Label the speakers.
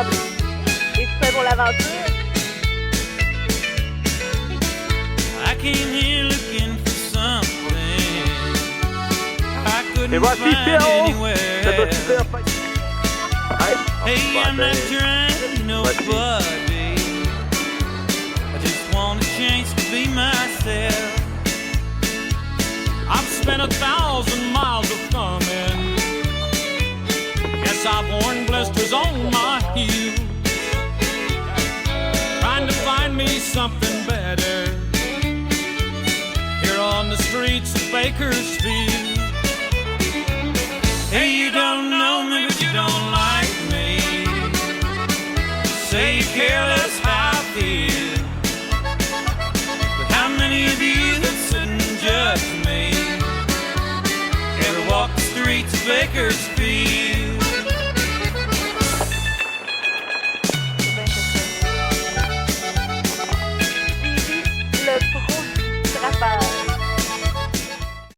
Speaker 1: ensemble. Es-tu prêt pour l'aventure?
Speaker 2: I came here looking for something I couldn't
Speaker 3: Et voici
Speaker 2: find
Speaker 3: Phil,
Speaker 2: anywhere.
Speaker 3: c'est super.
Speaker 2: Hey, I'm not trying nobody. I just want a chance to be myself. I've spent 1,000 miles of coming. Yes, I've worn blisters on my heels, trying to find me something better here on the streets of Bakersfield. Hey, you don't know me, but you don't like me. Say you care less how I feel, but how many of you that sit and judge me ever walk the streets of Bakersfield?
Speaker 1: Le